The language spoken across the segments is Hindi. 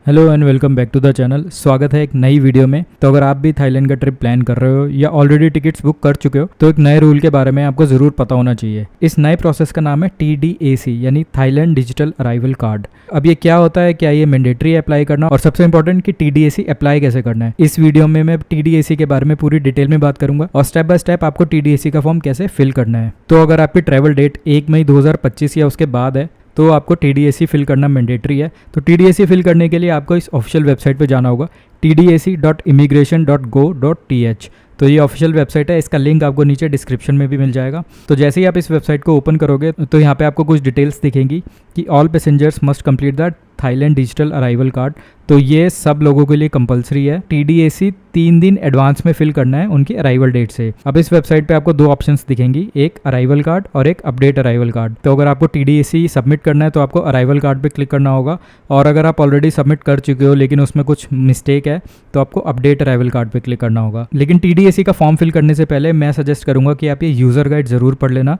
Hello and welcome back to the channel. स्वागत है एक नई वीडियो में। तो अगर आप भी थाईलैंड का ट्रिप प्लान कर रहे हो या ऑलरेडी टिकट्स बुक कर चुके हो तो एक नए रूल के बारे में आपको ज़रूर पता होना चाहिए। इस नए प्रोसेस का नाम है TDAC यानी थाईलैंड डिजिटल अराइवल कार्ड। अब ये क्या होता है, क्या ये मैंडेटरी है अप्लाई करना, और सबसे इंपॉर्टेंट कि TDAC अप्लाई कैसे करना है। इस वीडियो में मैं TDAC के बारे में पूरी डिटेल में बात करूंगा और स्टेप बाय स्टेप आपको TDAC का फॉर्म कैसे फिल करना है। तो अगर आपकी ट्रैवल डेट 1 मई 2025 या उसके बाद है तो आपको TDAC फिल करना मैंडेटरी है। तो TDAC फिल करने के लिए आपको इस ऑफिशियल वेबसाइट पे जाना होगा tdac.immigration.go.th। तो ये ऑफिशियल वेबसाइट है, इसका लिंक आपको नीचे डिस्क्रिप्शन में भी मिल जाएगा। तो जैसे ही आप इस वेबसाइट को ओपन करोगे तो यहाँ पे आपको कुछ डिटेल्स दिखेंगी कि all passengers must complete the Thailand digital arrival card. तो ये सब लोगों के लिए कंपलसरी है। TDAC 3 दिन एडवांस में फिल करना है उनकी अराइवल डेट से। अब इस वेबसाइट पे आपको 2 ऑप्शंस दिखेंगी, एक अराइवल कार्ड और एक अपडेट अराइवल कार्ड। तो अगर आपको TDAC सबमिट करना है तो आपको अराइवल कार्ड पे क्लिक करना होगा, और अगर आप ऑलरेडी सबमिट कर चुके हो लेकिन उसमें कुछ मिस्टेक है तो आपको अपडेट अराइवल कार्ड पे क्लिक करना होगा। लेकिन TDAC का फॉर्म फिल करने से पहले मैं सजेस्ट करूंगा कि आप ये यूज़र गाइड ज़रूर पढ़ लेना।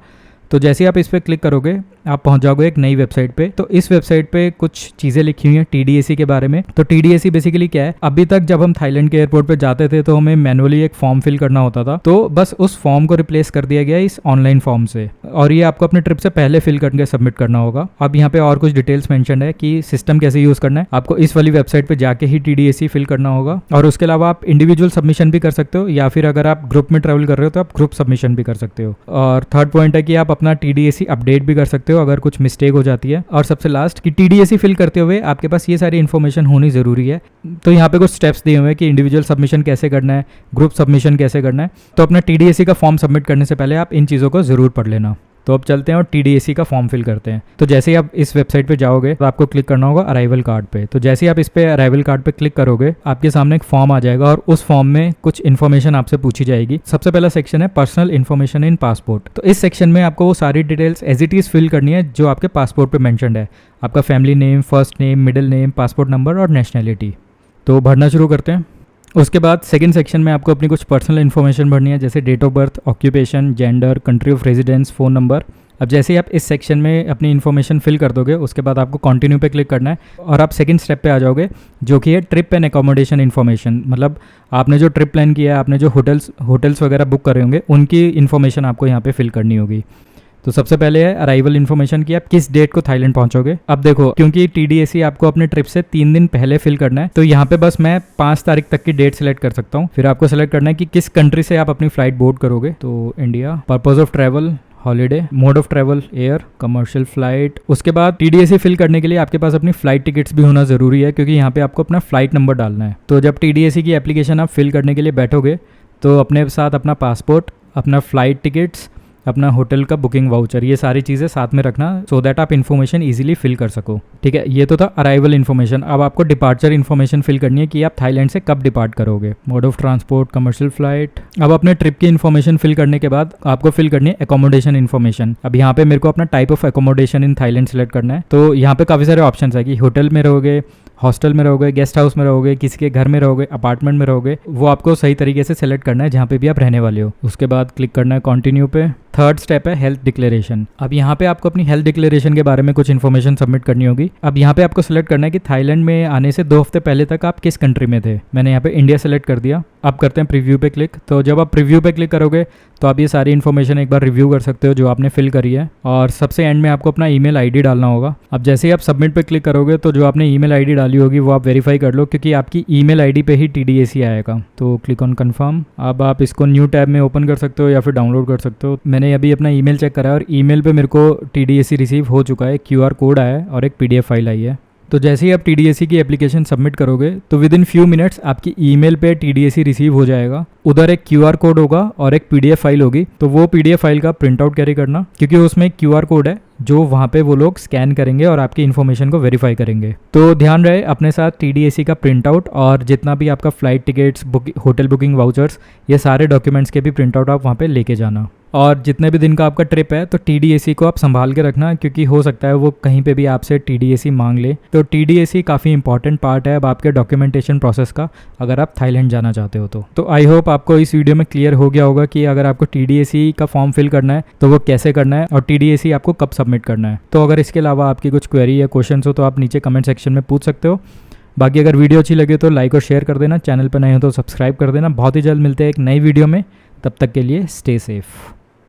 तो जैसे ही आप इस पर क्लिक करोगे आप पहुंच जाओगे एक नई वेबसाइट पे। तो इस वेबसाइट पे कुछ चीज़ें लिखी हुई हैं TDAC के बारे में। तो TDAC बेसिकली क्या है, अभी तक जब हम थाईलैंड के एयरपोर्ट पे जाते थे तो हमें मैनुअली एक फॉर्म फिल करना होता था, तो बस उस फॉर्म को रिप्लेस कर दिया गया इस ऑनलाइन फॉर्म से, और ये आपको अपने ट्रिप से पहले फिल करके सबमिट करना होगा। अब यहाँ पे और कुछ डिटेल्स मेंशन है कि सिस्टम कैसे यूज़ करना है। आपको इस वाली वेबसाइट पर जाके ही TDAC फिल करना होगा, और उसके अलावा आप इंडिविजुअल सबमिशन भी कर सकते हो, या फिर अगर आप ग्रुप में ट्रैवल कर रहे हो तो आप ग्रुप सबमिशन भी कर सकते हो। और थर्ड पॉइंट है कि आप अपना TDAC अपडेट भी कर सकते हो अगर कुछ मिस्टेक हो जाती है। और सबसे लास्ट कि TDAC फिल करते हुए आपके पास ये सारी इन्फॉर्मेशन होनी ज़रूरी है। तो यहाँ पे कुछ स्टेप्स दिए हुए हैं कि इंडिविजुअल सबमिशन कैसे करना है, ग्रुप सबमिशन कैसे करना है। तो अपना TDAC का फॉर्म सबमिट करने से पहले आप इन चीज़ों को ज़रूर पढ़ लेना। तो अब चलते हैं और TDAC का फॉर्म फिल करते हैं। तो जैसे ही आप इस वेबसाइट पे जाओगे तो आपको क्लिक करना होगा अराइवल कार्ड पे। तो जैसे ही आप इस पे अराइवल कार्ड पे क्लिक करोगे आपके सामने एक फॉर्म आ जाएगा, और उस फॉर्म में कुछ इन्फॉर्मेशन आपसे पूछी जाएगी। सबसे पहला सेक्शन है पर्सनल इन्फॉर्मेशन इन पासपोर्ट। तो इस सेक्शन में आपको वो सारी details as it is fill करनी है जो आपके पासपोर्ट पर मैंशनड है। आपका family name, first name, middle name, passport number और नेशनैलिटी। तो भरना शुरू करते हैं। उसके बाद सेकंड सेक्शन में आपको अपनी कुछ पर्सनल इन्फॉर्मेशन भरनी है, जैसे date of birth, occupation, gender, country of residence, phone number. अब जैसे ही आप इस सेक्शन में अपनी इन्फॉर्मेशन फिल कर दोगे उसके बाद आपको कंटिन्यू पे क्लिक करना है, और आप सेकंड स्टेप पे आ जाओगे जो कि है ट्रिप एंड एकोमोडेशन इन्फॉर्मेशन। मतलब आपने जो ट्रिप प्लान किया है, आपने जो होटल्स वगैरह बुक करे होंगे उनकी इन्फॉर्मेशन आपको यहाँ पे फिल करनी होगी। तो सबसे पहले है अराइवल इन्फॉर्मेशन की, आप किस डेट को थाईलैंड पहुंचोगे। अब देखो, क्योंकि TDAC आपको अपने ट्रिप से 3 दिन पहले फिल करना है, तो यहाँ पे बस मैं 5 तारीख तक की डेट सेलेक्ट कर सकता हूँ। फिर आपको सेलेक्ट करना है कि किस कंट्री से आप अपनी फ्लाइट बोर्ड करोगे। तो India, purpose of travel holiday, mode of travel air, commercial flight. उसके बाद TDAC फिल करने के लिए आपके पास अपनी फ्लाइट टिकट्स भी होना ज़रूरी है, क्योंकि यहाँ पे आपको अपना फ्लाइट नंबर डालना है। तो जब TDAC की एप्लीकेशन आप फिल करने के लिए बैठोगे तो अपने साथ अपना पासपोर्ट, अपना फ्लाइट टिकट्स, अपना होटल का बुकिंग वाउचर, ये सारी चीज़ें साथ में रखना सो दैट आप इन्फॉर्मेशन इजीली फिल कर सको। ठीक है, ये तो था अराइवल इन्फॉर्मेशन। अब आपको डिपार्चर इन्फॉर्मेशन फिल करनी है कि आप थाईलैंड से कब डिपार्ट करोगे, mode of transport, commercial flight. अब अपने ट्रिप की इन्फॉर्मेशन फिल करने के बाद आपको फिल करनी है एकोमोडेशन इन्फॉर्मेशन। अब यहाँ पे मेरे को अपना type of accommodation in Thailand select करना है। तो यहाँ पे काफ़ी सारे ऑप्शन है कि होटल में रहोगे, हॉस्टल में रहोगे, गेस्ट हाउस में रहोगे, किसी के घर में रहोगे, अपार्टमेंट में रहोगे। वो आपको सही तरीके से सेलेक्ट करना है जहाँ पे भी आप रहने वाले हो। उसके बाद क्लिक करना है कंटिन्यू पे। थर्ड स्टेप है हेल्थ डिक्लेरेशन। अब यहाँ पे आपको अपनी हेल्थ डिक्लेरेशन के बारे में कुछ इन्फॉर्मेशन सबमिट करनी होगी। अब यहाँ पे आपको सेलेक्ट करना है कि थाईलैंड में आने से 2 हफ्ते पहले तक आप किस कंट्री में थे। मैंने यहाँ पे इंडिया सेलेक्ट कर दिया। अब करते हैं प्रीव्यू पे क्लिक। तो जब आप प्रीव्यू पे क्लिक करोगे तो आप ये सारी इन्फॉर्मेशन एक बार रिव्यू कर सकते हो जो आपने फिल करी है, और सबसे एंड में आपको अपना ईमेल आईडी डालना होगा। अब जैसे ही आप सबमिट पे क्लिक करोगे तो जो आपने ईमेल आईडी डाली होगी वो आप वेरीफाई कर लो, क्योंकि आपकी ईमेल आईडी पे ही TDAC आएगा। तो क्लिक ऑन कंफर्म। अब आप इसको न्यू टैब में ओपन कर सकते हो या फिर डाउनलोड कर सकते हो। मैंने अभी अपना ईमेल चेक करा है और ईमेल पे मेरे को TDAC रिसीव हो चुका है, QR कोड आया है और एक PDF फाइल आई है। तो जैसे ही आप TDAC की एप्लीकेशन सबमिट करोगे तो विद इन फ्यू मिनट्स आपकी ईमेल पे TDAC रिसीव हो जाएगा। उधर एक QR कोड होगा और एक PDF फाइल होगी। तो वो PDF फाइल का प्रिंट आउट कैरी करना, क्योंकि उसमें एक QR कोड है जो वहाँ पे वो लोग स्कैन करेंगे और आपकी इन्फॉर्मेशन को वेरीफाई करेंगे। तो ध्यान रहे अपने साथ TDAC का प्रिंट आउट और जितना भी आपका flight tickets, hotel booking vouchers, ये सारे डॉक्यूमेंट्स के भी प्रिंट आउट आप वहाँ पे लेके जाना। और जितने भी दिन का आपका ट्रिप है तो TDAC को आप संभाल के रखना, क्योंकि हो सकता है वो कहीं पे भी आपसे TDAC मांग ले। तो TDAC काफ़ी इंपॉर्टेंट पार्ट है अब आपके डॉक्यूमेंटेशन प्रोसेस का, अगर आप थाईलैंड जाना चाहते हो तो आई होप आपको इस वीडियो में क्लियर हो गया होगा कि अगर आपको TDAC का फॉर्म फिल करना है तो वो कैसे करना है और TDAC आपको कब सबमिट करना है। तो अगर इसके अलावा आपकी कुछ क्वेरी या क्वेश्चन हो तो आप नीचे कमेंट सेक्शन में पूछ सकते हो। बाकी अगर वीडियो अच्छी लगे तो लाइक और शेयर कर देना, चैनल पर नए हो तो सब्सक्राइब कर देना। बहुत ही जल्द मिलते हैं एक नई वीडियो में, तब तक के लिए स्टे सेफ़।